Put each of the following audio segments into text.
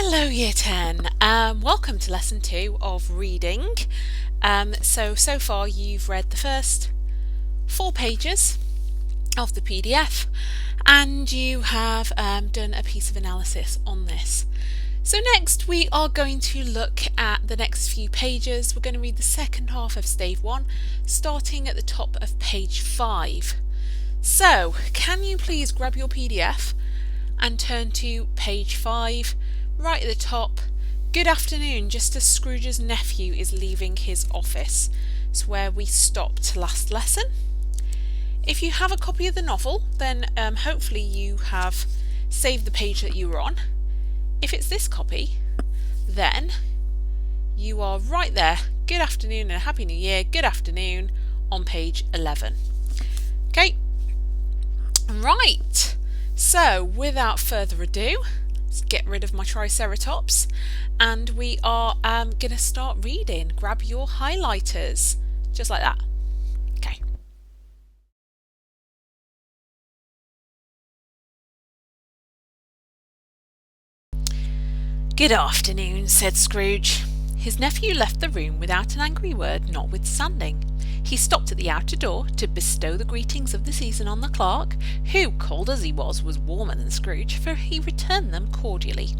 Hello Year 10, welcome to lesson 2 of reading. So far you've read the first 4 pages of the PDF and you have done a piece of analysis on this. So next we are going to look at the next few pages. We're going to read the second half of Stave 1 starting at the top of page 5. So can you please grab your PDF and turn to page 5. Right at the top, good afternoon, just as Scrooge's nephew is leaving his office. It's where we stopped last lesson. If you have a copy of the novel, then hopefully you have saved the page that you were on. If it's this copy, then you are right there. Good afternoon and Happy New Year, good afternoon, on page 11. Okay, right, so without further ado, let's get rid of my Triceratops and we are going to start reading. Grab your highlighters, just like that. Okay. Good afternoon, said Scrooge. His nephew left the room without an angry word notwithstanding. He stopped at the outer door to bestow the greetings of the season on the clerk, who, cold as he was warmer than Scrooge, for he returned them cordially.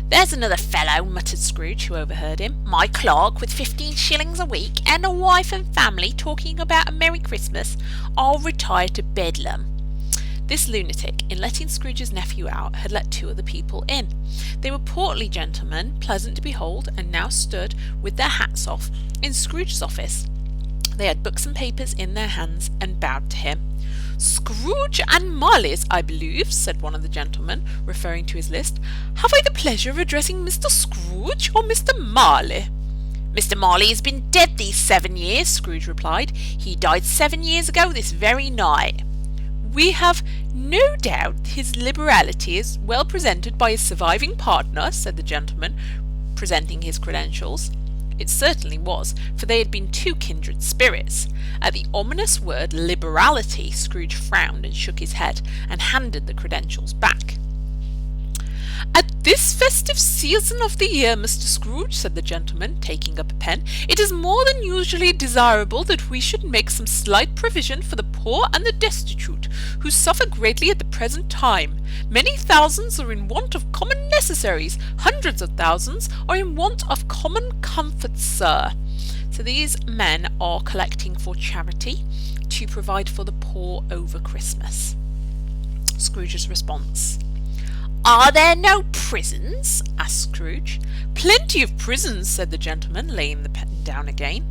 "There's another fellow," muttered Scrooge, who overheard him. "My clerk, with 15 shillings a week, and a wife and family, talking about a Merry Christmas. I'll retire to Bedlam." This lunatic, in letting Scrooge's nephew out, had let 2 other people in. They were portly gentlemen, pleasant to behold, and now stood, with their hats off, in Scrooge's office. They had books and papers in their hands, and bowed to him. "Scrooge and Marley's, I believe," said one of the gentlemen, referring to his list. "Have I the pleasure of addressing Mr. Scrooge or Mr. Marley?" "Mr. Marley has been dead these 7 years," Scrooge replied. "He died 7 years ago this very night." "We have no doubt his liberality is well presented by his surviving partner," said the gentleman, presenting his credentials. It certainly was, for they had been 2 kindred spirits. At the ominous word liberality, Scrooge frowned and shook his head, and handed the credentials back. "At this festive season of the year, Mr. Scrooge," said the gentleman, taking up a pen, "it is more than usually desirable that we should make some slight provision for the poor and the destitute, who suffer greatly at the present time. Many thousands are in want of common necessaries. Hundreds of thousands are in want of common comforts, sir." So these men are collecting for charity to provide for the poor over Christmas. Scrooge's response. "Are there no prisons?" asked Scrooge. "Plenty of prisons," said the gentleman, laying the pen down again.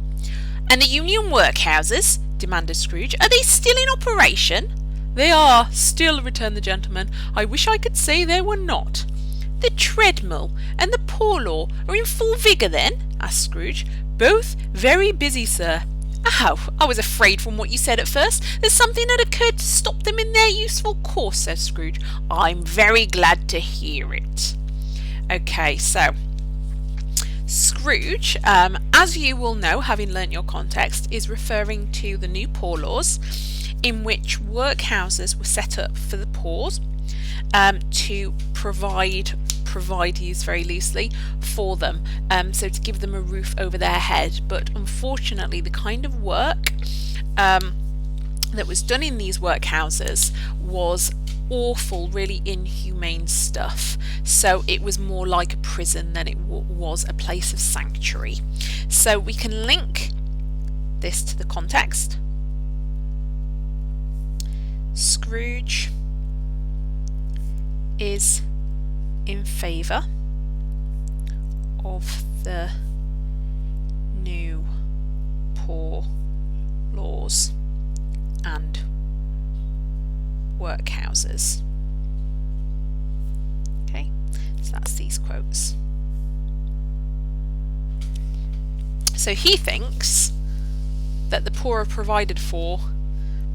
"And the union workhouses?" demanded Scrooge. "Are they still in operation?" "They are still," returned the gentleman. "I wish I could say they were not." "The treadmill and the poor law are in full vigour, then?" asked Scrooge. "Both very busy, sir." "Oh, I was afraid from what you said at first that something had occurred to stop them in their useful course," said Scrooge. "I'm very glad to hear it." Okay, so Scrooge, as you will know, having learnt your context, is referring to the new poor laws in which workhouses were set up for the poor to provide, used very loosely, for them, so to give them a roof over their head. But unfortunately the kind of work that was done in these workhouses was awful, really inhumane stuff, so it was more like a prison than it was a place of sanctuary. So we can link this to the context. Scrooge is in favour of the new poor laws and workhouses. Okay, so that's these quotes. So he thinks that the poor are provided for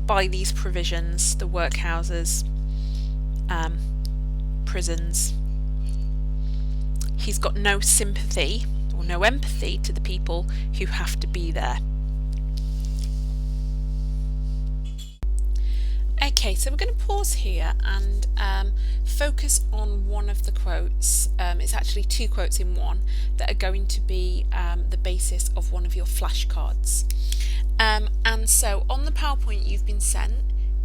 by these provisions, the workhouses, prisons. He's got no sympathy or no empathy to the people who have to be there. Okay, so we're going to pause here and focus on one of the quotes. It's actually two quotes in one that are going to be the basis of one of your flashcards. And so on the PowerPoint you've been sent,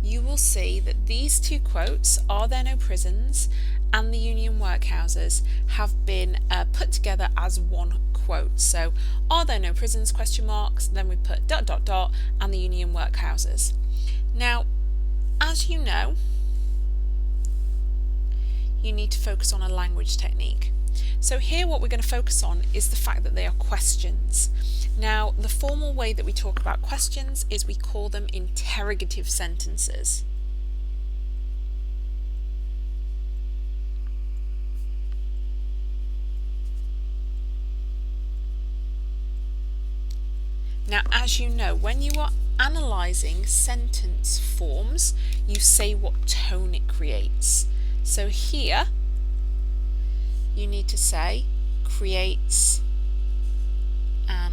you will see that these two quotes, "Are there no prisons?" and "the union workhouses," have been put together as one quote. So, "Are there no prisons?" ? Then we put ... and "the union workhouses." Now, as you know, you need to focus on a language technique. So here what we're going to focus on is the fact that they are questions. Now, the formal way that we talk about questions is we call them interrogative sentences. Now, as you know, when you are analysing sentence forms, you say what tone it creates. So here, you need to say creates an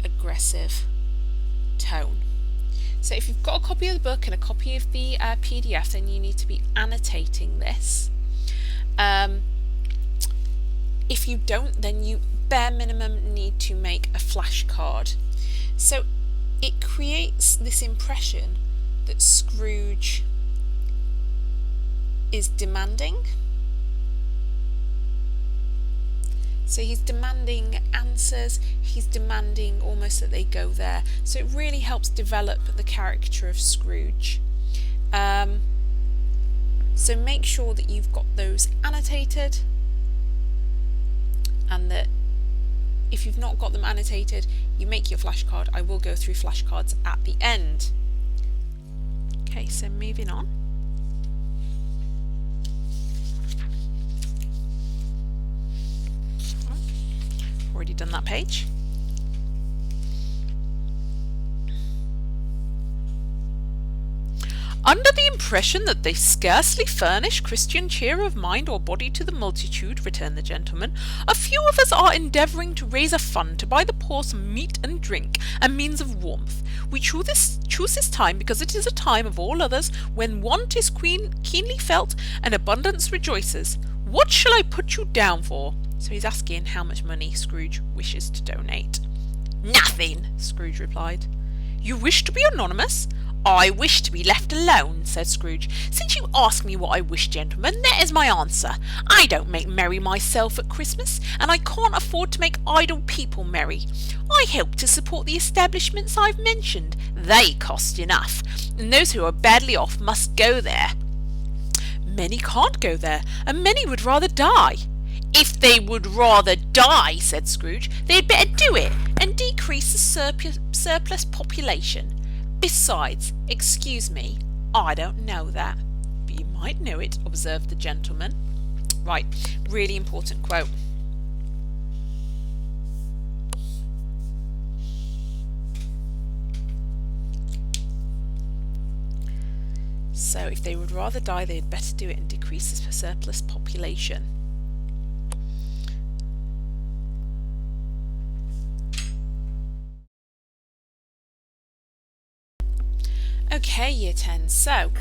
aggressive tone. So if you've got a copy of the book and a copy of the PDF, then you need to be annotating this. If you don't, then you bare minimum need to make a flashcard. So it creates this impression that Scrooge is demanding. So he's demanding answers, he's demanding almost that they go there. So it really helps develop the character of Scrooge. So make sure that you've got those annotated, and that if you've not got them annotated, you make your flashcard. I will go through flashcards at the end. Okay, so moving on. Already done that page. Under the impression that they scarcely furnish Christian cheer of mind or body to the multitude, returned the gentleman, a few of us are endeavouring to raise a fund to buy the poor some meat and drink, and means of warmth. We choose this time because it is a time of all others when want is keenly felt and abundance rejoices. What shall I put you down for? So he's asking how much money Scrooge wishes to donate. Nothing, Scrooge replied. You wish to be anonymous? I wish to be left alone, said Scrooge. Since you ask me what I wish, gentlemen, there is my answer. I don't make merry myself at Christmas, and I can't afford to make idle people merry. I help to support the establishments I've mentioned. They cost enough, and those who are badly off must go there. Many can't go there, and many would rather die. If they would rather die, said Scrooge, they'd better do it and decrease the surplus population. Besides, excuse me, I don't know that. But you might know it, observed the gentleman. Right, really important quote. So, if they would rather die, they'd better do it and decrease the surplus population. Okay, Year 10. So,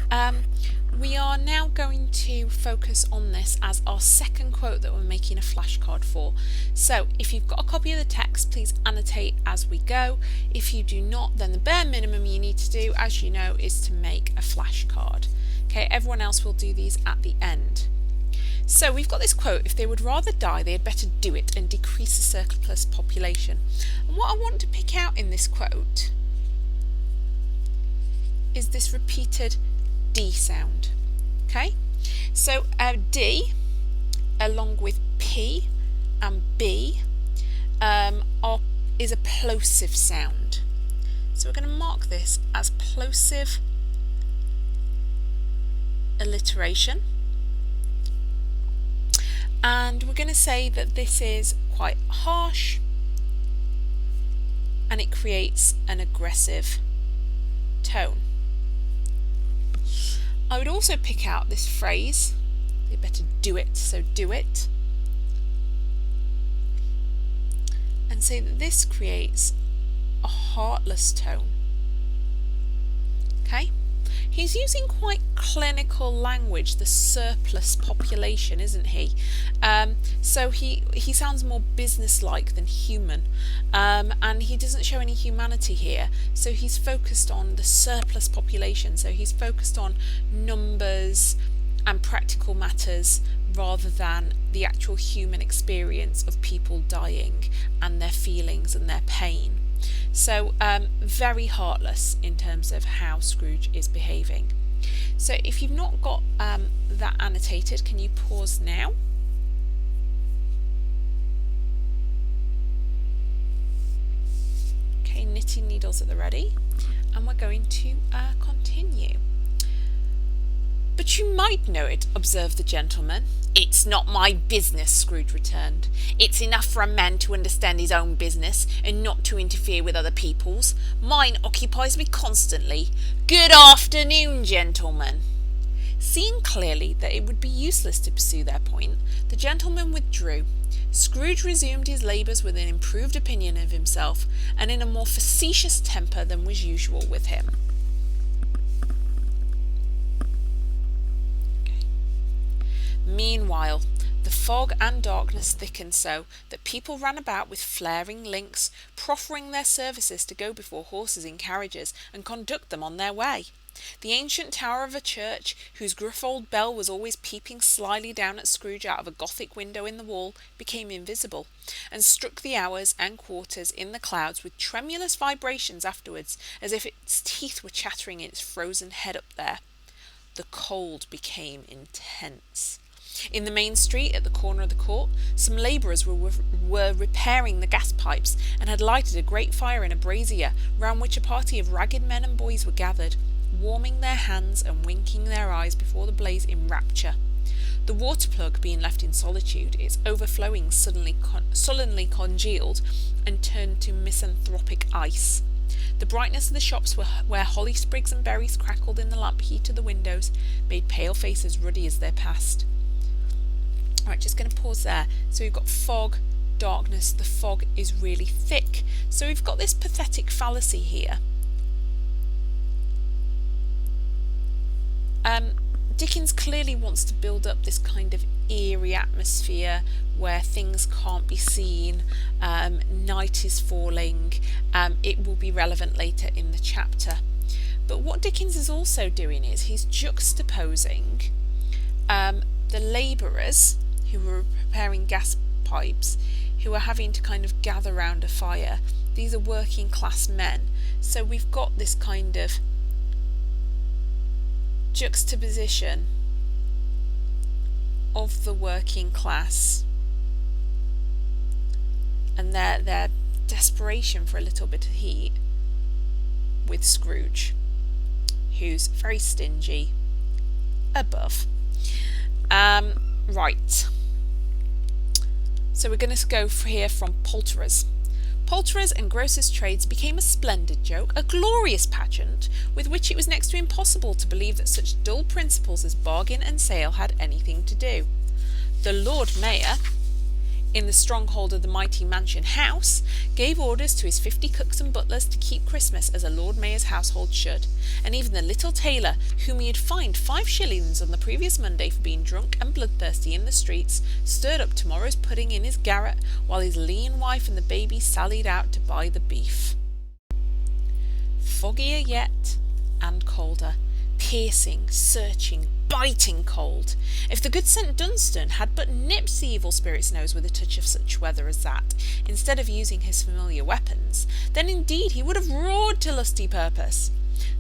we are now going to focus on this as our second quote that we're making a flashcard for. So, if you've got a copy of the text, please annotate as we go. If you do not, then the bare minimum you need to do, as you know, is to make a flashcard. Okay, everyone else will do these at the end. So, we've got this quote, if they would rather die, they had better do it and decrease the surplus population. And what I want to pick out in this quote is this repeated D sound. Okay, so D along with P and B is a plosive sound. So we're going to mark this as plosive alliteration, and we're going to say that this is quite harsh and it creates an aggressive tone. I would also pick out this phrase, they better do it, so do it, and say that this creates a heartless tone. Okay, He's using quite clinical language, the surplus population, isn't he? So he sounds more businesslike than human, and he doesn't show any humanity here. So he's focused on the surplus population. So he's focused on numbers and practical matters rather than the actual human experience of people dying and their feelings and their pain. So very heartless in terms of how Scrooge is behaving. So if you've not got that annotated, can you pause now? Okay, knitting needles at the ready, and we're going to continue. "But you might know it," observed the gentleman. "It's not my business," Scrooge returned. "It's enough for a man to understand his own business and not to interfere with other people's. Mine occupies me constantly. Good afternoon, gentlemen." Seeing clearly that it would be useless to pursue their point, the gentleman withdrew. Scrooge resumed his labours with an improved opinion of himself and in a more facetious temper than was usual with him. Meanwhile, the fog and darkness thickened so that people ran about with flaring links, proffering their services to go before horses in carriages and conduct them on their way. The ancient tower of a church, whose gruff old bell was always peeping slyly down at Scrooge out of a Gothic window in the wall, became invisible, and struck the hours and quarters in the clouds with tremulous vibrations afterwards, as if its teeth were chattering in its frozen head up there. The cold became intense. In the main street, at the corner of the court, some labourers were repairing the gas pipes, and had lighted a great fire in a brazier, round which a party of ragged men and boys were gathered, warming their hands and winking their eyes before the blaze in rapture. The water plug being left in solitude, its overflowing sullenly congealed and turned to misanthropic ice. The brightness of the shops where holly sprigs and berries crackled in the lamp heat of the windows made pale faces ruddy as they passed. Right, just going to pause there. So we've got fog, darkness. The fog is really thick. So we've got this pathetic fallacy here. Dickens clearly wants to build up this kind of eerie atmosphere where things can't be seen, night is falling. It will be relevant later in the chapter. But what Dickens is also doing is he's juxtaposing the labourers who were preparing gas pipes, who are having to kind of gather round a fire. These are working class men. So we've got this kind of juxtaposition of the working class and their desperation for a little bit of heat with Scrooge, who's very stingy above. Right. So we're going to go here from poulterers. Poulterers and grocers' trades became a splendid joke, a glorious pageant, with which it was next to impossible to believe that such dull principles as bargain and sale had anything to do. The Lord Mayor, in the stronghold of the mighty mansion house, gave orders to his 50 cooks and butlers to keep Christmas as a Lord Mayor's household should, and even the little tailor, whom he had fined 5 shillings on the previous Monday for being drunk and bloodthirsty in the streets, stirred up tomorrow's pudding in his garret, while his lean wife and the baby sallied out to buy the beef. Foggier yet, and colder, piercing, searching, biting cold. If the good St. Dunstan had but nipped the evil spirit's nose with a touch of such weather as that, instead of using his familiar weapons, then indeed he would have roared to lusty purpose.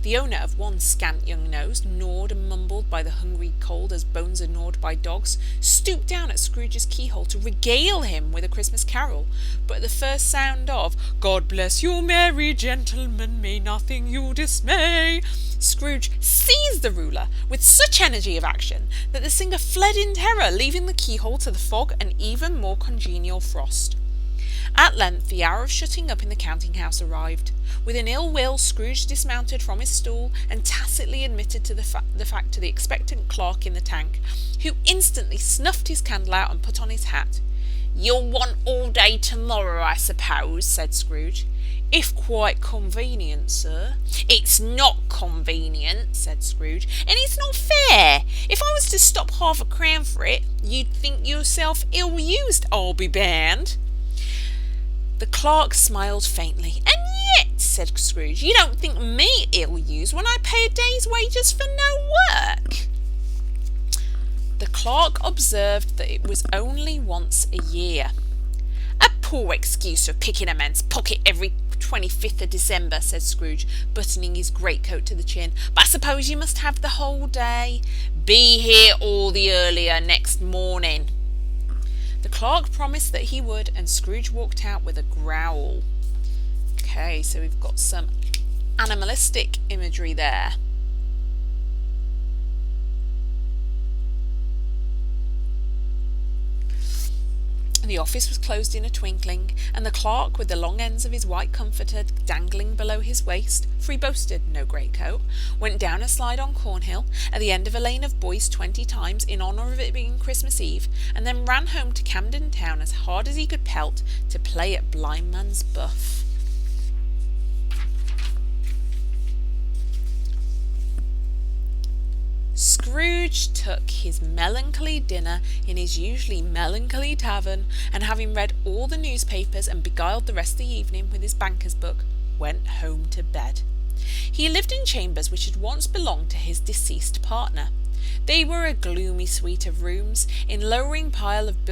The owner of one scant young nose, gnawed and mumbled by the hungry cold as bones are gnawed by dogs, stooped down at Scrooge's keyhole to regale him with a Christmas carol, but at the first sound of "God bless you, merry gentlemen, may nothing you dismay," Scrooge seized the ruler with such energy of action that the singer fled in terror, leaving the keyhole to the fog and even more congenial frost. At length the hour of shutting up in the counting-house arrived. With an ill will, Scrooge dismounted from his stool and tacitly admitted the fact to the expectant clerk in the tank, who instantly snuffed his candle out and put on his hat. "You'll want all day tomorrow, I suppose," said Scrooge. "If quite convenient, sir." "It's not convenient," said Scrooge, "and it's not fair. If I was to stop £half-a-crown for it, you'd think yourself ill-used, I'll be bound." The clerk smiled faintly. "And yet," said Scrooge, "you don't think me ill-used when I pay a day's wages for no work." The clerk observed that it was only once a year. "A poor excuse for picking a man's pocket every 25th of December," said Scrooge, buttoning his greatcoat to the chin. "But I suppose you must have the whole day." "Be here all the earlier next morning." The clerk promised that he would, and Scrooge walked out with a growl. Okay, so we've got some animalistic imagery there. The office was closed in a twinkling, and the clerk, with the long ends of his white comforter dangling below his waist, for he boasted no greatcoat, went down a slide on Cornhill, at the end of a lane of boys 20 times, in honour of it being Christmas Eve, and then ran home to Camden Town as hard as he could pelt to play at blindman's buff. Scrooge took his melancholy dinner in his usually melancholy tavern, and having read all the newspapers and beguiled the rest of the evening with his banker's book, went home to bed. He lived in chambers which had once belonged to his deceased partner. They were a gloomy suite of rooms, in lowering pile of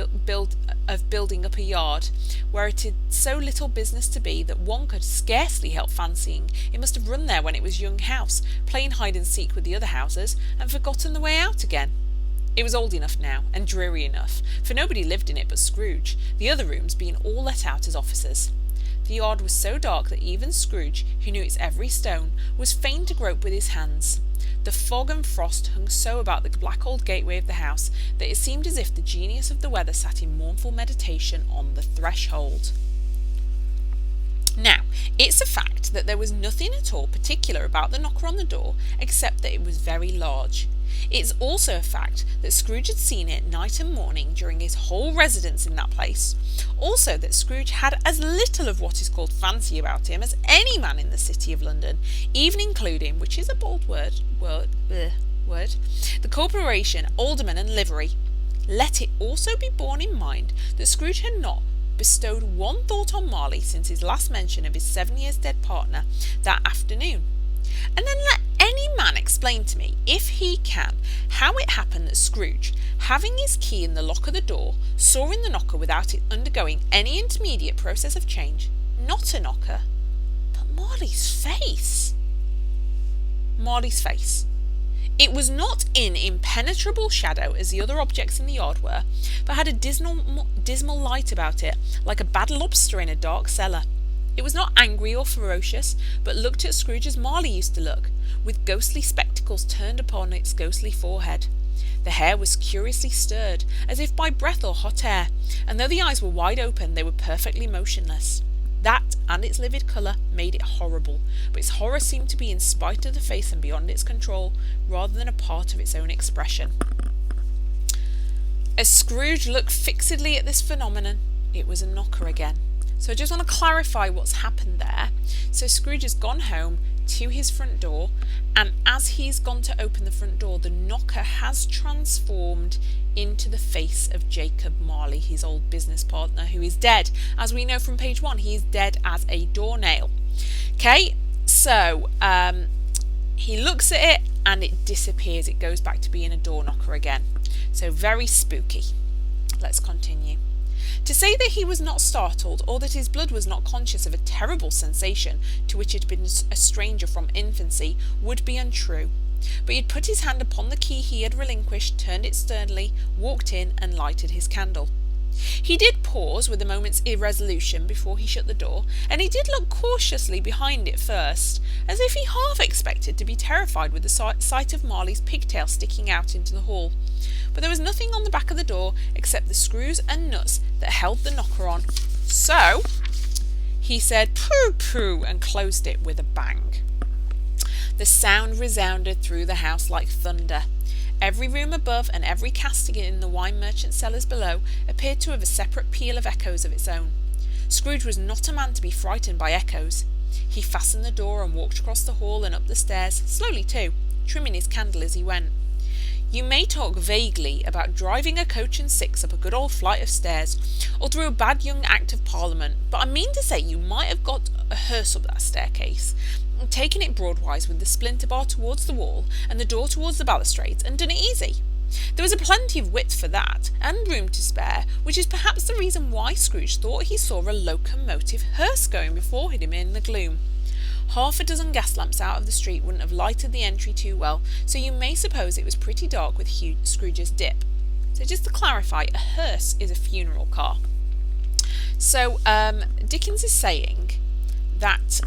building up a yard, where it had so little business to be that one could scarcely help fancying it must have run there when it was young house, playing hide-and-seek with the other houses, and forgotten the way out again. It was old enough now, and dreary enough, for nobody lived in it but Scrooge, the other rooms being all let out as offices. The yard was so dark that even Scrooge, who knew its every stone, was fain to grope with his hands. The fog and frost hung so about the black old gateway of the house that it seemed as if the genius of the weather sat in mournful meditation on the threshold. Now, it's a fact that there was nothing at all particular about the knocker on the door, except that it was very large. It's also a fact that Scrooge had seen it night and morning during his whole residence in that place. Also that Scrooge had as little of what is called fancy about him as any man in the city of London, even including, which is a bold word, the corporation, aldermen and livery. Let it also be borne in mind that Scrooge had not bestowed one thought on Marley since his last mention of his 7 years dead partner that afternoon. And then let any man explain to me, if he can, how it happened that Scrooge, having his key in the lock of the door, saw in the knocker without it undergoing any intermediate process of change, not a knocker, but Marley's face. Marley's face. It was not in impenetrable shadow as the other objects in the yard were, but had a dismal light about it, like a bad lobster in a dark cellar. It was not angry or ferocious, but looked at Scrooge as Marley used to look, with ghostly spectacles turned upon its ghostly forehead. The hair was curiously stirred, as if by breath or hot air, and though the eyes were wide open, they were perfectly motionless. That, and its livid colour, made it horrible, but its horror seemed to be in spite of the face and beyond its control, rather than a part of its own expression. As Scrooge looked fixedly at this phenomenon, it was a knocker again. So I just want to clarify what's happened there. So Scrooge has gone home to his front door, and as he's gone to open the front door, the knocker has transformed into the face of Jacob Marley, his old business partner, who is dead. As we know from page 1, he is dead as a doornail. Okay, so he looks at it and it disappears. It goes back to being a door knocker again. So very spooky. Let's continue. To say that he was not startled, or that his blood was not conscious of a terrible sensation to which it had been a stranger from infancy, would be untrue. But he had put his hand upon the key he had relinquished, turned it sternly, walked in, and lighted his candle. He did pause with a moment's irresolution before he shut the door, and he did look cautiously behind it first, as if he half expected to be terrified with the sight of Marley's pigtail sticking out into the hall. But there was nothing on the back of the door except the screws and nuts that held the knocker on. So he said "Pooh, pooh," and closed it with a bang. The sound resounded through the house like thunder. Every room above and every casting in the wine merchant's cellars below appeared to have a separate peal of echoes of its own. Scrooge was not a man to be frightened by echoes. He fastened the door and walked across the hall and up the stairs, slowly too, trimming his candle as he went. You may talk vaguely about driving a coach and six up a good old flight of stairs, or through a bad young Act of Parliament, but I mean to say you might have got a hearse up that staircase, and taken it broadwise with the splinter bar towards the wall and the door towards the balustrades, and done it easy. There was a plenty of width for that, and room to spare, which is perhaps the reason why Scrooge thought he saw a locomotive hearse going before him in the gloom. Half a dozen gas lamps out of the street wouldn't have lighted the entry too well, so you may suppose it was pretty dark with Scrooge's dip. So just to clarify, a hearse is a funeral car. So Dickens is saying that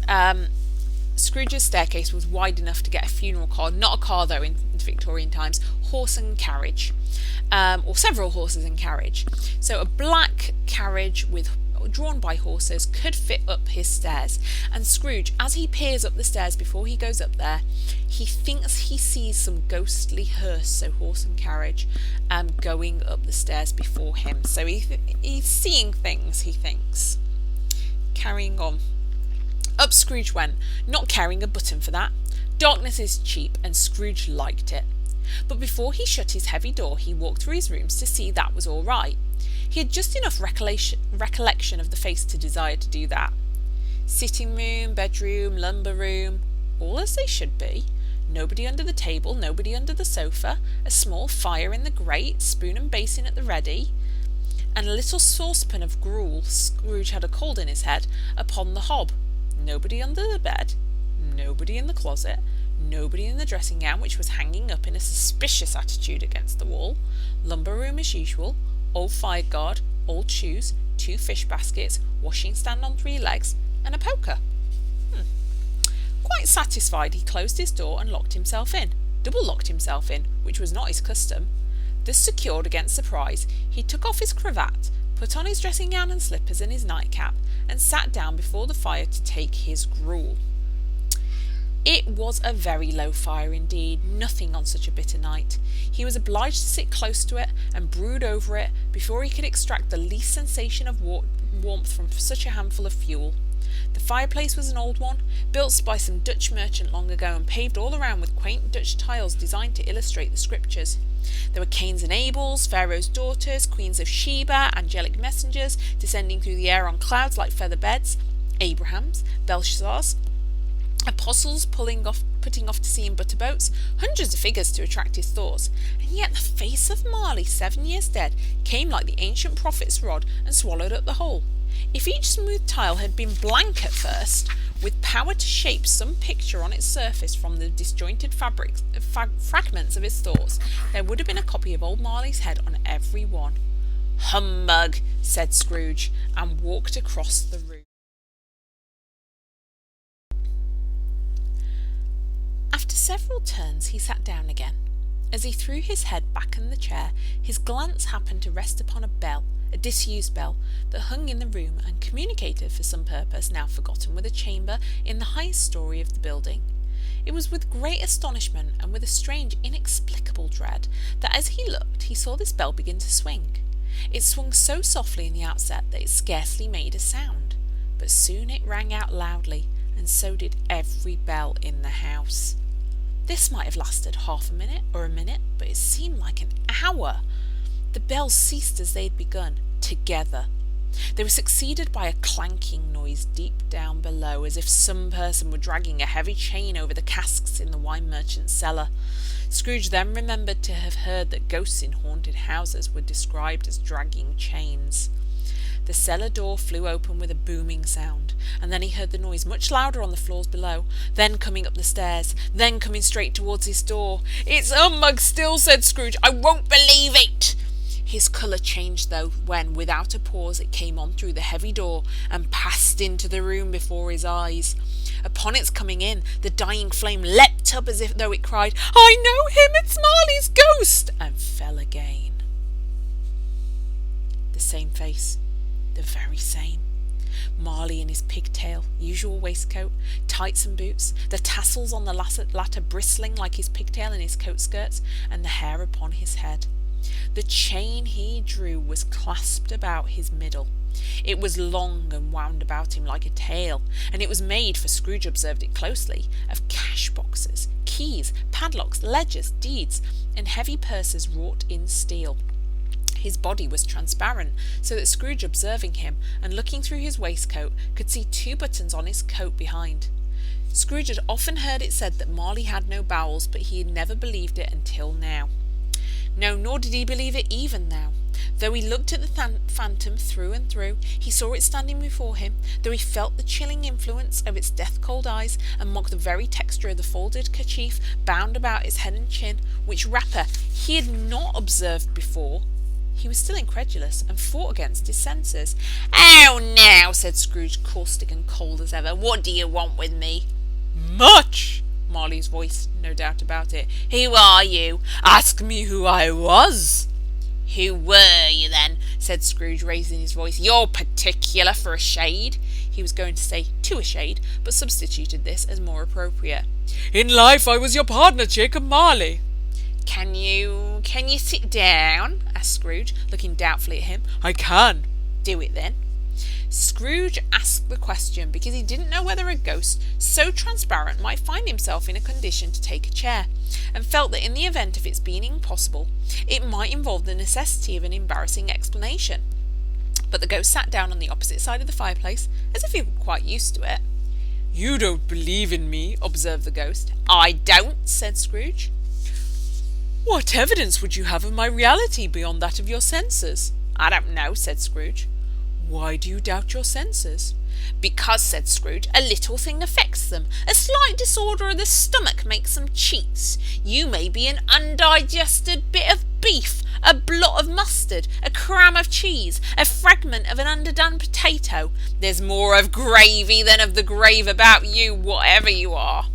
Scrooge's staircase was wide enough to get a funeral car, not a car though in Victorian times, horse and carriage, or several horses and carriage. So a black carriage drawn by horses could fit up his stairs, and Scrooge, as he peers up the stairs before he goes up there, he thinks he sees some ghostly hearse, so horse and carriage, going up the stairs before him. So he's seeing things, he thinks. Carrying on. Up Scrooge went, not caring a button for that. Darkness is cheap, and Scrooge liked it. But before he shut his heavy door, he walked through his rooms to see that was all right. He had just enough recollection of the face to desire to do that. Sitting room, bedroom, lumber room, all as they should be. Nobody under the table, nobody under the sofa, a small fire in the grate, spoon and basin at the ready, and a little saucepan of gruel, Scrooge had a cold in his head, upon the hob. Nobody under the bed, nobody in the closet, nobody in the dressing gown, which was hanging up in a suspicious attitude against the wall. Lumber room as usual. Old fire guard, old shoes, 2 fish baskets, washing stand on 3 legs, and a poker. Quite satisfied, he closed his door and locked himself in. Double locked himself in, which was not his custom. Thus secured against surprise, he took off his cravat, put on his dressing gown and slippers and his nightcap, and sat down before the fire to take his gruel. It was a very low fire indeed, nothing on such a bitter night. He was obliged to sit close to it and brood over it before he could extract the least sensation of warmth from such a handful of fuel. The fireplace was an old one, built by some Dutch merchant long ago and paved all around with quaint Dutch tiles designed to illustrate the scriptures. There were Cains and Abels, Pharaoh's daughters, queens of Sheba, angelic messengers descending through the air on clouds like feather beds, Abrahams, Belshazzars, apostles putting off to sea in butterboats, hundreds of figures to attract his thoughts, and yet the face of Marley, 7 years dead, came like the ancient prophet's rod and swallowed up the whole. If each smooth tile had been blank at first, with power to shape some picture on its surface from the disjointed fragments of his thoughts, there would have been a copy of old Marley's head on every one. "Humbug," said Scrooge, and walked across the room. After several turns he sat down again. As he threw his head back in the chair, his glance happened to rest upon a bell, a disused bell, that hung in the room and communicated for some purpose now forgotten with a chamber in the highest story of the building. It was with great astonishment and with a strange inexplicable dread that as he looked he saw this bell begin to swing. It swung so softly in the outset that it scarcely made a sound, but soon it rang out loudly, and so did every bell in the house. This might have lasted half a minute or a minute, but it seemed like an hour. The bells ceased as they had begun, together. They were succeeded by a clanking noise deep down below, as if some person were dragging a heavy chain over the casks in the wine merchant's cellar. Scrooge then remembered to have heard that ghosts in haunted houses were described as dragging chains. The cellar door flew open with a booming sound, and then he heard the noise much louder on the floors below, then coming up the stairs, then coming straight towards his door. "It's humbug still," said Scrooge. "I won't believe it." His colour changed, though, when, without a pause, it came on through the heavy door and passed into the room before his eyes. Upon its coming in, the dying flame leapt up as if though it cried, "I know him, it's Marley's ghost," and fell again. The same face. The very same. Marley in his pigtail, usual waistcoat, tights and boots, the tassels on the latter bristling like his pigtail and his coat skirts, and the hair upon his head. The chain he drew was clasped about his middle. It was long and wound about him like a tail, and it was made, for Scrooge observed it closely, of cash boxes, keys, padlocks, ledgers, deeds, and heavy purses wrought in steel. His body was transparent, so that Scrooge, observing him, and looking through his waistcoat, could see 2 buttons on his coat behind. Scrooge had often heard it said that Marley had no bowels, but he had never believed it until now. No, nor did he believe it even now. Though he looked at the phantom through and through, he saw it standing before him, though he felt the chilling influence of its death-cold eyes, and mocked the very texture of the folded kerchief bound about its head and chin, which wrapper he had not observed before. He was still incredulous, and fought against his senses. "Oh, now," said Scrooge, caustic and cold as ever, "what do you want with me?" "Much!" Marley's voice, no doubt about it. "Who are you?" "Ask me who I was." "Who were you, then?" said Scrooge, raising his voice. "You're particular for a shade." He was going to say to a shade, but substituted this as more appropriate. "In life I was your partner, Jacob Marley." Can you sit down?" asked Scrooge, looking doubtfully at him. "I can." "Do it, then." Scrooge asked the question because he didn't know whether a ghost so transparent might find himself in a condition to take a chair, and felt that in the event of its being impossible, it might involve the necessity of an embarrassing explanation. But the ghost sat down on the opposite side of the fireplace, as if he were quite used to it. "You don't believe in me," observed the ghost. "I don't," said Scrooge. "What evidence would you have of my reality beyond that of your senses?" "I don't know," said Scrooge. "Why do you doubt your senses?" "Because," said Scrooge, "a little thing affects them. A slight disorder of the stomach makes them cheats. You may be an undigested bit of beef, a blot of mustard, a crumb of cheese, a fragment of an underdone potato. There's more of gravy than of the grave about you, whatever you are."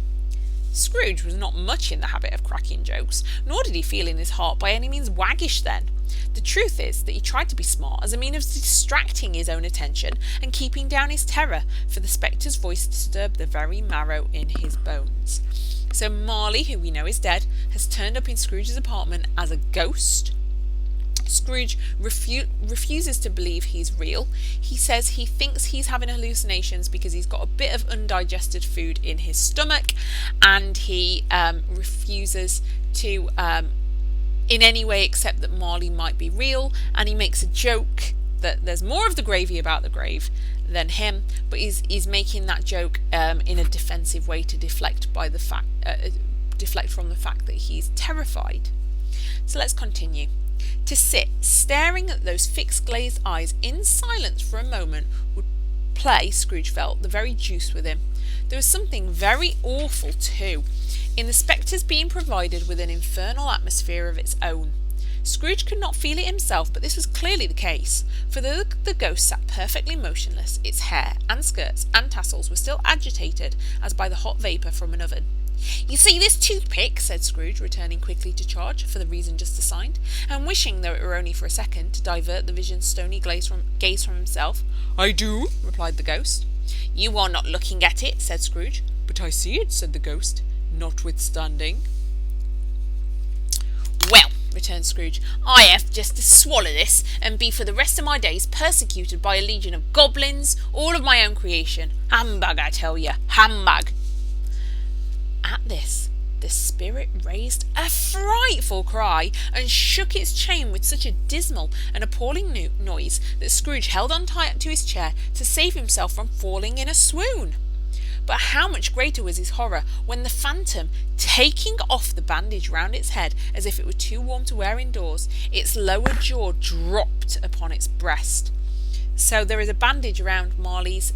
Scrooge was not much in the habit of cracking jokes, nor did he feel in his heart by any means waggish then. The truth is that he tried to be smart as a means of distracting his own attention and keeping down his terror, for the spectre's voice disturbed the very marrow in his bones. So Marley, who we know is dead, has turned up in Scrooge's apartment as a ghost. Scrooge refuses to believe he's real. He says he thinks he's having hallucinations because he's got a bit of undigested food in his stomach, and he refuses to in any way accept that Marley might be real, and he makes a joke that there's more of the gravy about the grave than him, but he's making that joke in a defensive way to deflect from the fact that he's terrified. So let's continue. To sit staring at those fixed glazed eyes in silence for a moment would play, Scrooge felt, the very deuce with him. There was something very awful, too, in the spectre's being provided with an infernal atmosphere of its own. Scrooge could not feel it himself, but this was clearly the case, for though the ghost sat perfectly motionless, its hair and skirts and tassels were still agitated as by the hot vapour from an oven. "You see this toothpick?" said Scrooge, returning quickly to charge, for the reason just assigned, and wishing, though it were only for a second, to divert the vision's stony gaze from himself. "I do," replied the ghost. "You are not looking at it," said Scrooge. "But I see it," said the ghost, notwithstanding. "Well," returned Scrooge, "I have just to swallow this, and be for the rest of my days persecuted by a legion of goblins, all of my own creation. Humbug, I tell you, humbug." At this, the spirit raised a frightful cry, and shook its chain with such a dismal and appalling noise that Scrooge held on tight to his chair to save himself from falling in a swoon. But how much greater was his horror when the phantom, taking off the bandage round its head as if it were too warm to wear indoors, its lower jaw dropped upon its breast. So there is a bandage around Marley's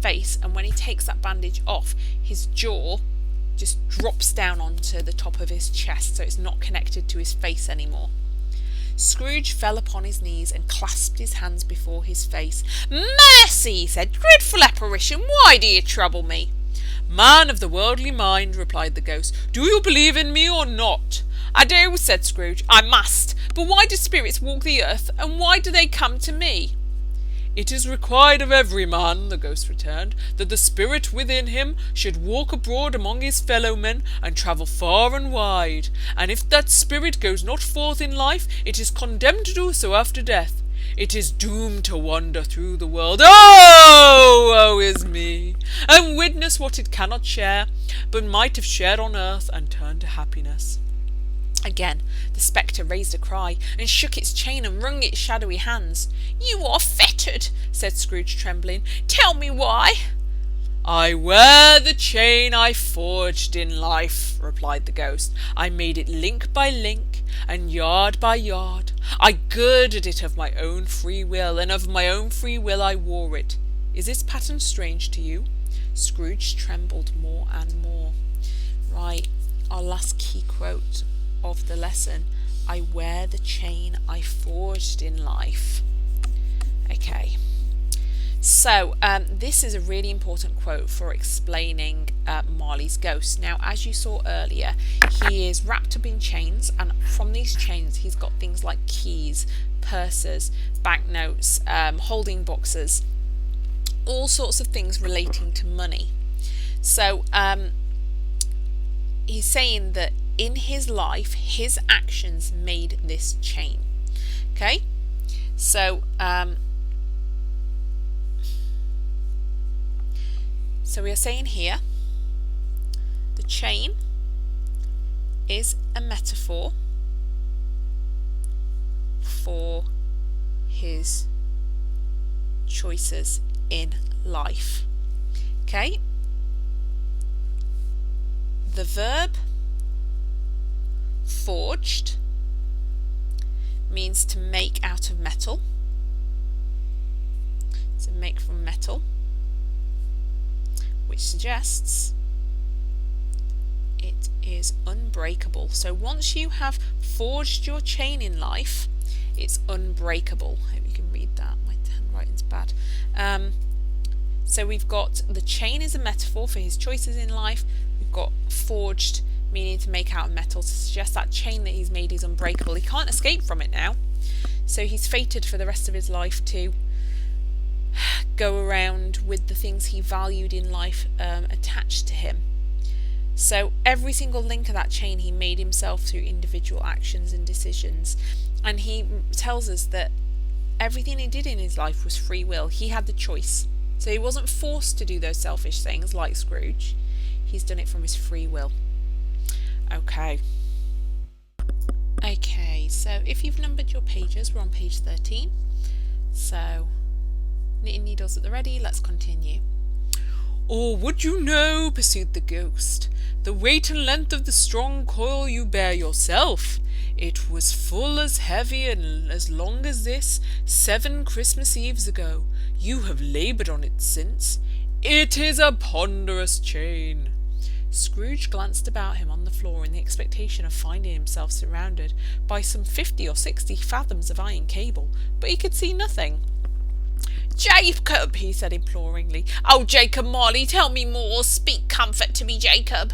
face, and when he takes that bandage off, his jaw just drops down onto the top of his chest, so it's not connected to his face anymore. Scrooge fell upon his knees and clasped his hands before his face. "Mercy!" he said. "Dreadful apparition, why do you trouble me?" "Man of the worldly mind," replied the ghost, "do you believe in me or not?" "I do," said Scrooge. "I must. But why do spirits walk the earth, and why do they come to me?" "It is required of every man," the ghost returned, "that the spirit within him should walk abroad among his fellow men and travel far and wide, and if that spirit goes not forth in life, it is condemned to do so after death. It is doomed to wander through the world, woe is me, and witness what it cannot share, but might have shared on earth and turned to happiness." Again the spectre raised a cry, and shook its chain and wrung its shadowy hands. "You are fettered," said Scrooge, trembling. "Tell me why." "I wear the chain I forged in life," replied the ghost. "I made it link by link, and yard by yard. I girded it of my own free will, and of my own free will I wore it. Is this pattern strange to you?" Scrooge trembled more and more. Right, our last key quote of the lesson: "I wear the chain I forged in life." Okay, so this is a really important quote for explaining Marley's ghost. Now, as you saw earlier, he is wrapped up in chains, and from these chains he's got things like keys, purses, banknotes, holding boxes, all sorts of things relating to money. So he's saying that in his life, his actions made this chain. Okay, so we are saying here, the chain is a metaphor for his choices in life. Okay, the verb forged means to make out of metal, so make from metal, which suggests it is unbreakable. So once you have forged your chain in life, it's unbreakable. I hope you can read that, my handwriting's bad. So we've got the chain is a metaphor for his choices in life. We've got forged meaning to make out of metal, to suggest that chain that he's made is unbreakable. He can't escape from it now, so he's fated for the rest of his life to go around with the things he valued in life attached to him. So every single link of that chain he made himself through individual actions and decisions, and he tells us that everything he did in his life was free will. He had the choice, so he wasn't forced to do those selfish things like Scrooge. He's done it from his free will. Okay, so if you've numbered your pages, we're on page 13. So, knitting needles at the ready, let's continue. "Or would you know," pursued the ghost, "the weight and length of the strong coil you bear yourself? It was full as heavy and as long as this 7 Christmas Eves ago. You have laboured on it since. It is a ponderous chain." Scrooge glanced about him on the floor in the expectation of finding himself surrounded by some 50 or 60 fathoms of iron cable, but he could see nothing. "Jacob," he said imploringly. "Oh, Jacob Marley, tell me more. Speak comfort to me, Jacob."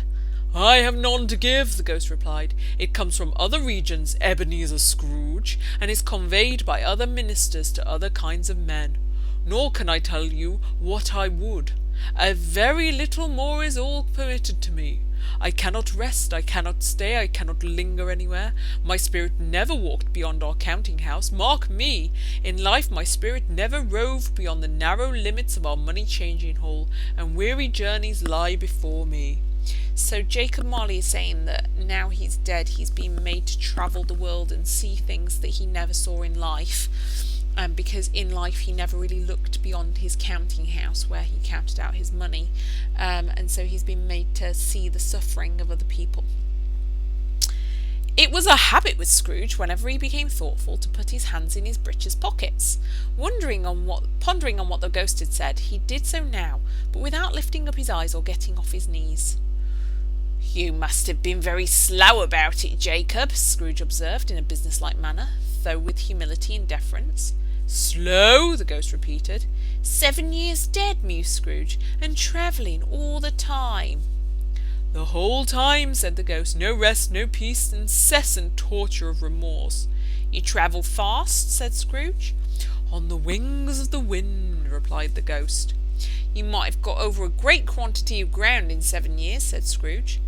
"I have none to give," the ghost replied. "It comes from other regions, Ebenezer Scrooge, and is conveyed by other ministers to other kinds of men. Nor can I tell you what I would. A very little more is all permitted to me. I cannot rest, I cannot stay, I cannot linger anywhere. My spirit never walked beyond our counting-house. Mark me! In life my spirit never roved beyond the narrow limits of our money-changing hall, and weary journeys lie before me." So Jacob Marley is saying that now he's dead, he's been made to travel the world and see things that he never saw in life. Because in life he never really looked beyond his counting house where he counted out his money, and so he's been made to see the suffering of other people. It was a habit with Scrooge, whenever he became thoughtful, to put his hands in his breeches pockets. Pondering on what the ghost had said, he did so now, but without lifting up his eyes or getting off his knees. "You must have been very slow about it, Jacob," Scrooge observed in a businesslike manner, though with humility and deference. "Slow?" the ghost repeated. 7 years dead," mused Scrooge, "and travelling all the time." "The whole time," said the ghost. "No rest, no peace, incessant torture of remorse." "You travel fast?" said Scrooge. "On the wings of the wind," replied the ghost. "You might have got over a great quantity of ground in 7 years," said Scrooge.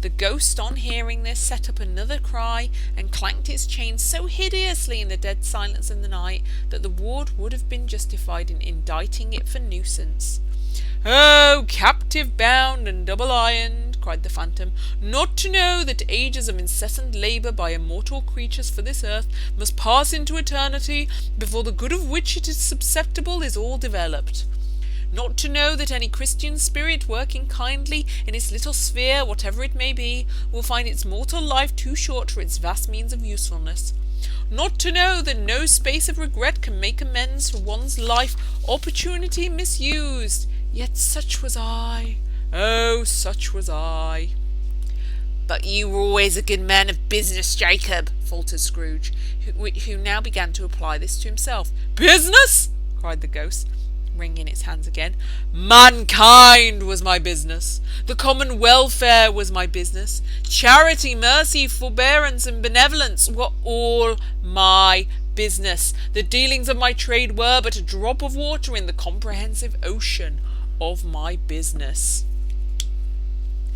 The ghost, on hearing this, set up another cry, and clanked its chain so hideously in the dead silence of the night that the ward would have been justified in indicting it for nuisance. "Oh, captive bound and double ironed," cried the phantom, "not to know that ages of incessant labour by immortal creatures for this earth must pass into eternity before the good of which it is susceptible is all developed. Not to know that any Christian spirit working kindly in its little sphere, whatever it may be, will find its mortal life too short for its vast means of usefulness. Not to know that no space of regret can make amends for one's life opportunity misused. Yet such was I. Oh, such was I." "But you were always a good man of business, Jacob," faltered Scrooge, who now began to apply this to himself. "Business!" cried the ghost, wringing its hands again. "Mankind was my business. The common welfare was my business. Charity, mercy, forbearance, and benevolence were all my business. The dealings of my trade were but a drop of water in the comprehensive ocean of my business."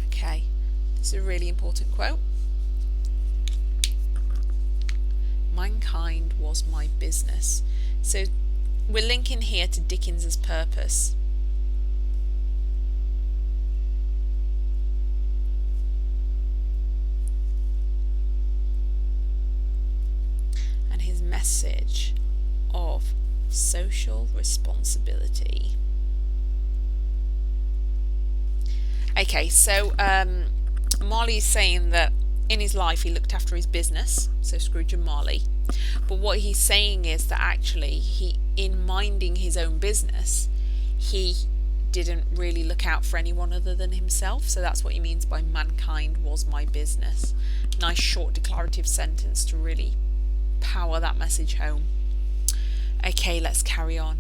Okay, this is a really important quote. Mankind was my business. So we're linking here to Dickens's purpose. And his message of social responsibility. Okay, so Marley's saying that in his life he looked after his business, so Scrooge and Marley. But what he's saying is that actually in minding his own business, he didn't really look out for anyone other than himself. So that's what he means by mankind was my business. Nice short declarative sentence to really power that message home. Okay, let's carry on.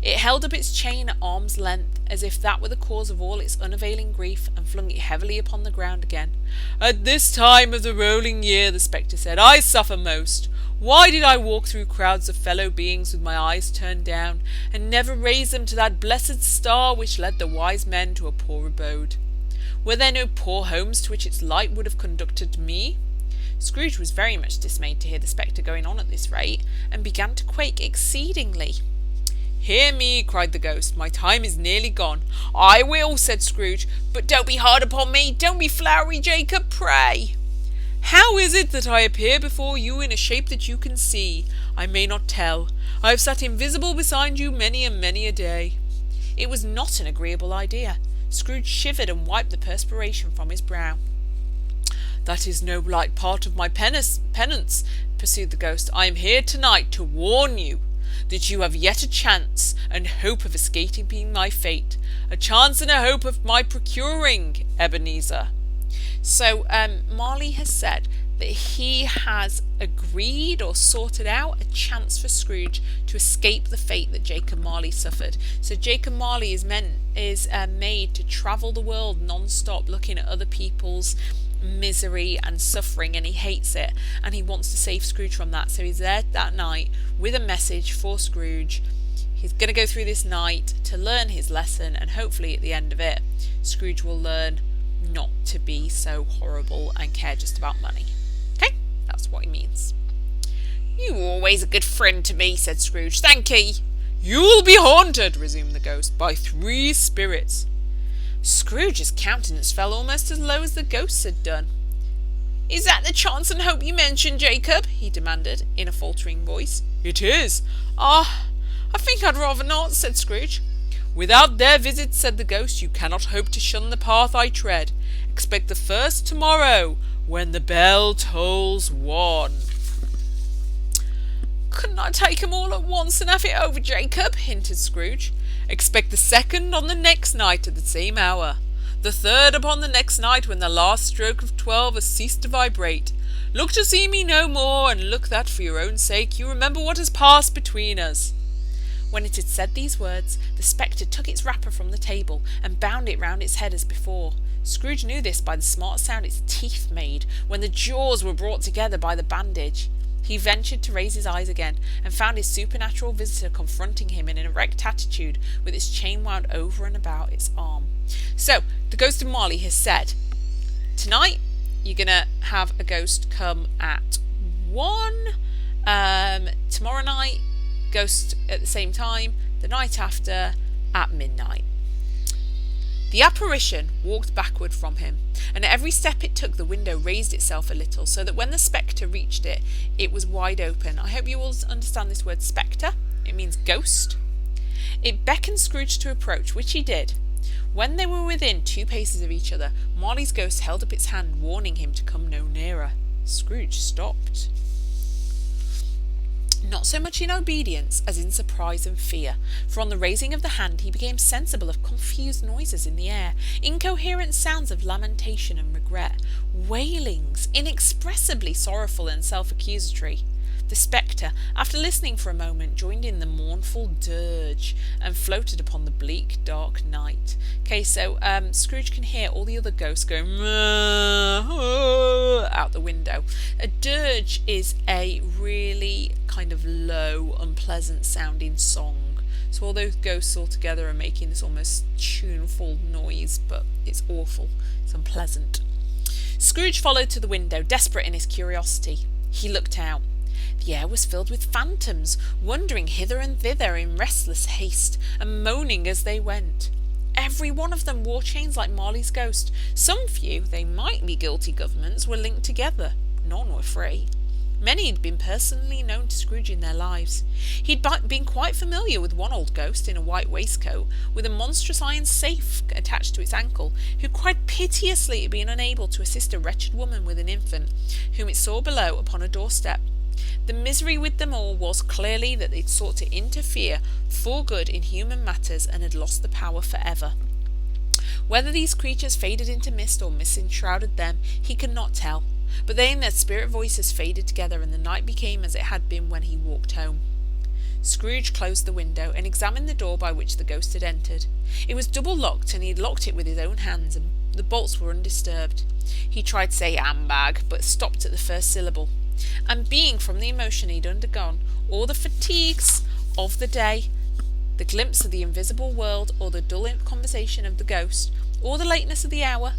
It held up its chain at arm's length, as if that were the cause of all its unavailing grief, and flung it heavily upon the ground again. "At this time of the rolling year," the spectre said, "I suffer most. Why did I walk through crowds of fellow beings with my eyes turned down, and never raise them to that blessed star which led the wise men to a poor abode? Were there no poor homes to which its light would have conducted me?" Scrooge was very much dismayed to hear the spectre going on at this rate, and began to quake exceedingly. "Hear me," cried the ghost, "my time is nearly gone." "I will," said Scrooge, "but don't be hard upon me. Don't be flowery, Jacob, pray." "How is it that I appear before you in a shape that you can see? I may not tell. I have sat invisible beside you many and many a day." It was not an agreeable idea. Scrooge shivered and wiped the perspiration from his brow. "That is no light part of my penance," pursued the ghost. "I am here tonight to warn you that you have yet a chance and hope of escaping my fate, a chance and a hope of my procuring Ebenezer." So Marley has said that he has agreed or sorted out a chance for Scrooge to escape the fate that Jacob Marley suffered. So Jacob Marley is made to travel the world non-stop, looking at other people's misery and suffering, and he hates it, and he wants to save Scrooge from that. So he's there that night with a message for Scrooge. He's going to go through this night to learn his lesson, and hopefully at the end of it, Scrooge will learn not to be so horrible and care just about money. Okay, that's what he means. "You were always a good friend to me," said Scrooge. "Thank ye." "You'll be haunted," resumed the ghost, "by 3 spirits. Scrooge's countenance fell almost as low as the ghost's had done. "Is that the chance and hope you mentioned, Jacob?" he demanded, in a faltering voice. "It is." "Ah, I think I'd rather not," said Scrooge. "Without their visit," said the ghost, "you cannot hope to shun the path I tread. Expect the first tomorrow, when the bell tolls 1. "Couldn't I take 'em all at once and have it over, Jacob?" hinted Scrooge. "Expect the second on the next night at the same hour. The third upon the next night, when the last stroke of 12 has ceased to vibrate. Look to see me no more, and look that for your own sake you remember what has passed between us." When it had said these words, the spectre took its wrapper from the table and bound it round its head as before. Scrooge knew this by the smart sound its teeth made when the jaws were brought together by the bandage. He ventured to raise his eyes again, and found his supernatural visitor confronting him in an erect attitude, with its chain wound over and about its arm. So, the ghost of Marley has said, tonight, you're going to have a ghost come at 1. Tomorrow night, ghost at the same time. The night after, at midnight. The apparition walked backward from him, and at every step it took the window raised itself a little, so that when the spectre reached it, it was wide open. I hope you all understand this word spectre. It means ghost. It beckoned Scrooge to approach, which he did. When they were within 2 paces of each other, Marley's ghost held up its hand, warning him to come no nearer. Scrooge stopped. Not so much in obedience as in surprise and fear, for on the raising of the hand he became sensible of confused noises in the air, incoherent sounds of lamentation and regret, wailings, inexpressibly sorrowful and self-accusatory. The spectre, after listening for a moment, joined in the mournful dirge and floated upon the bleak, dark night. Okay, so Scrooge can hear all the other ghosts going out the window. A dirge is a really kind of low, unpleasant sounding song. So all those ghosts all together are making this almost tuneful noise, but it's awful. It's unpleasant. Scrooge followed to the window, desperate in his curiosity. He looked out. The air was filled with phantoms, wandering hither and thither in restless haste, and moaning as they went. Every one of them wore chains like Marley's ghost. Some few, they might be guilty governments, were linked together. None were free. Many had been personally known to Scrooge in their lives. He'd been quite familiar with one old ghost in a white waistcoat, with a monstrous iron safe attached to its ankle, who cried piteously at being unable to assist a wretched woman with an infant, whom it saw below upon a doorstep. The misery with them all was clearly that they'd sought to interfere for good in human matters and had lost the power forever. Whether these creatures faded into mist or mist enshrouded them, he could not tell, but they and their spirit voices faded together, and the night became as it had been when he walked home. Scrooge closed the window and examined the door by which the ghost had entered. It was double locked, and he had locked it with his own hands, and the bolts were undisturbed. He tried to say handbag, but stopped at the first syllable. And being, from the emotion he'd undergone, all the fatigues of the day, the glimpse of the invisible world, or the dull conversation of the ghost, or the lateness of the hour,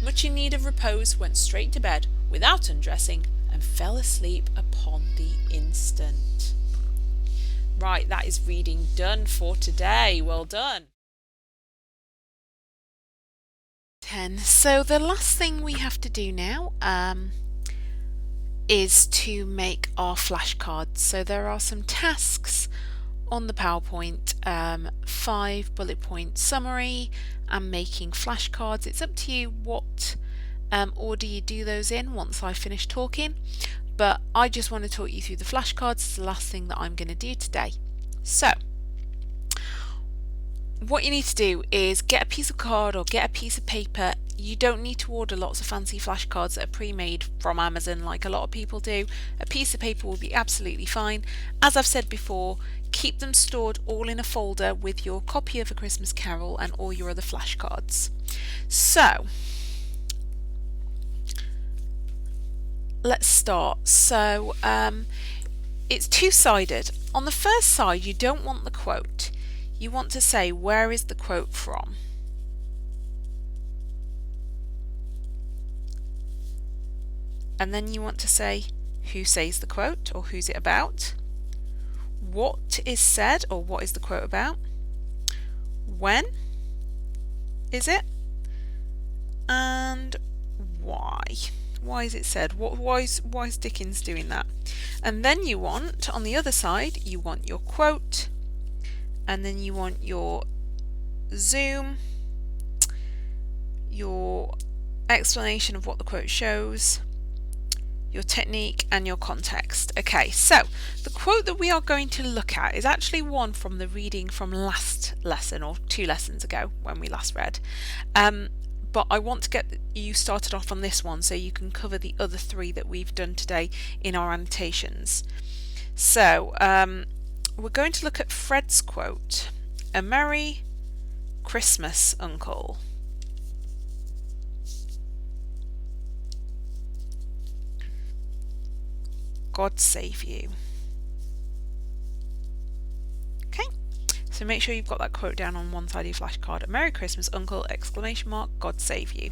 much in need of repose, went straight to bed without undressing, and fell asleep upon the instant. Right, that is reading done for today. Well done. 10. So the last thing we have to do now is to make our flashcards. So there are some tasks on the PowerPoint, 5 bullet point summary and making flashcards. It's up to you what order you do those in once I finish talking, but I just want to talk you through the flashcards. It's the last thing that I'm going to do today. So what you need to do is get a piece of card or get a piece of paper. You don't need to order lots of fancy flashcards that are pre-made from Amazon like a lot of people do. A piece of paper will be absolutely fine. As I've said before, keep them stored all in a folder with your copy of A Christmas Carol and all your other flashcards. So let's start. So it's two-sided. On the first side, you don't want the quote. You want to say, where is the quote from? And then you want to say, who says the quote, or who's it about? What is said, or what is the quote about? When is it? And why? Why is it said? Why is Dickens doing that? And then you want, on the other side, you want your quote, and then you want your zoom, your explanation of what the quote shows, your technique, and your context. Okay, so the quote that we are going to look at is actually one from the reading from last lesson, or 2 lessons ago when we last read. But I want to get you started off on this one so you can cover the other 3 that we've done today in our annotations. So we're going to look at Fred's quote, "A Merry Christmas, Uncle." God save you. Okay, so make sure you've got that quote down on one side of your flashcard. Merry Christmas, Uncle! Exclamation mark, God save you.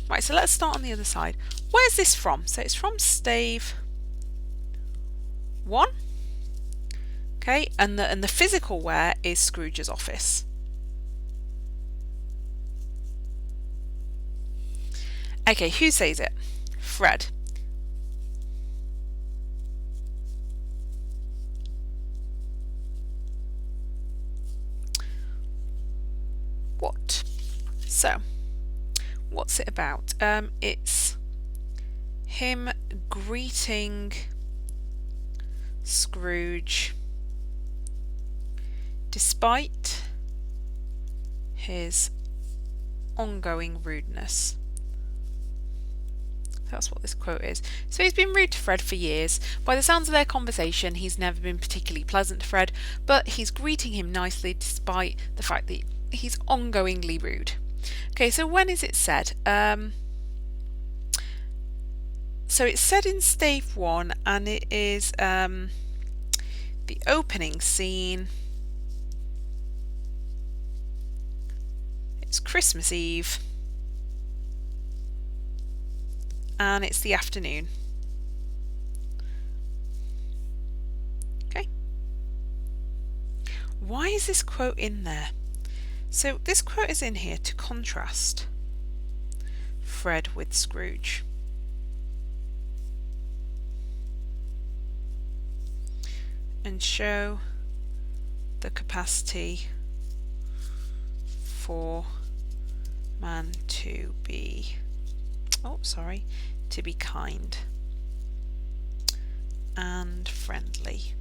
Right, so let's start on the other side. Where's this from? So it's from Stave 1. Okay, and the physical where is Scrooge's office. Okay, who says it? Fred. What? So, what's it about? It's him greeting Scrooge despite his ongoing rudeness. That's what this quote is. So he's been rude to Fred for years. By the sounds of their conversation, he's never been particularly pleasant to Fred, but he's greeting him nicely despite the fact that he's ongoingly rude. Okay, so when is it said? So it's said in Stave 1, and it is the opening scene. It's Christmas Eve. And it's the afternoon. Okay. Why is this quote in there? So this quote is in here to contrast Fred with Scrooge. And show the capacity for man to be to be kind and friendly.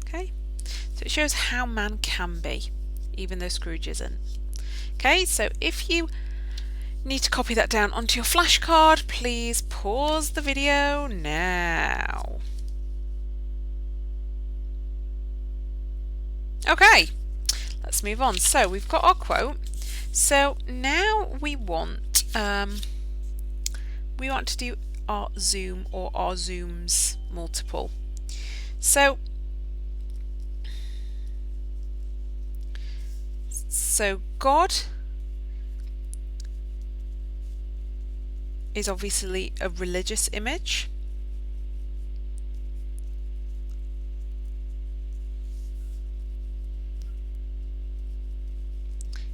Okay, so it shows how man can be, even though Scrooge isn't. Okay, so if you need to copy that down onto your flashcard, please pause the video now. Okay, let's move on. So we've got our quote. So now we want to do our zoom or our zooms multiple. So God is obviously a religious image.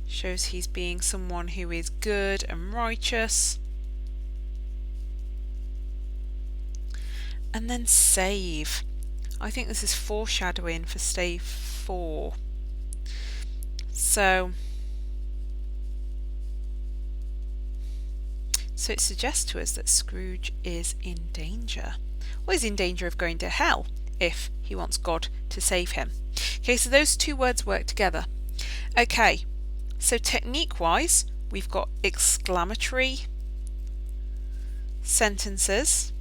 Shows he's being someone who is good and righteous. And then save. I think this is foreshadowing for Stave 4. So it suggests to us that Scrooge is in danger. Well, he's in danger of going to hell if he wants God to save him. Okay, so those two words work together. Okay, so technique-wise, we've got exclamatory sentences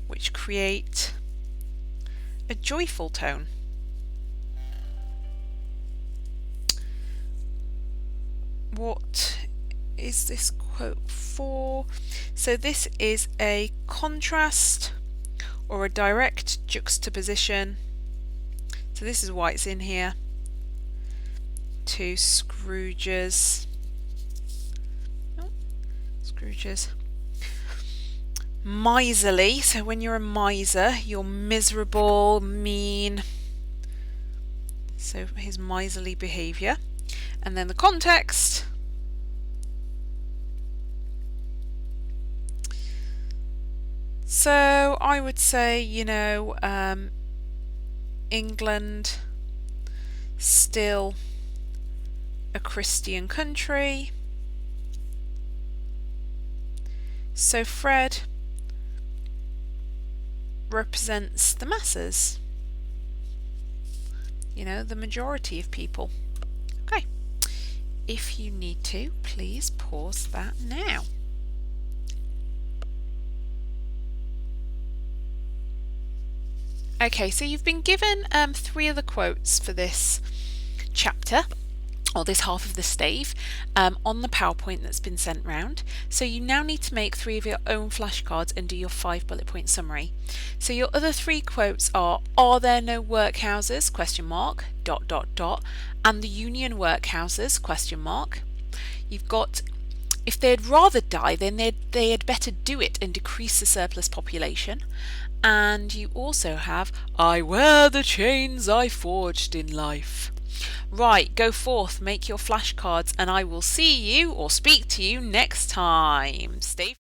which create a joyful tone. What is this quote for? So this is a contrast or a direct juxtaposition. So this is why it's in here. To Scrooge's miserly. So when you're a miser, you're miserable, mean. So his miserly behaviour. And then the context. So I would say, England still a Christian country. So Fred represents the masses, the majority of people. Okay, if you need to, please pause that now. Okay, so you've been given 3 of the quotes for this chapter. or this half of the stave, on the PowerPoint that's been sent round. So you now need to make 3 of your own flashcards and do your 5 bullet point summary. So your other 3 quotes are there no workhouses, ? And the union workhouses, ? You've got, if they'd rather die, then they had better do it and decrease the surplus population. And you also have, I wear the chains I forged in life. Right, go forth, make your flashcards, and I will see you or speak to you next time. Stay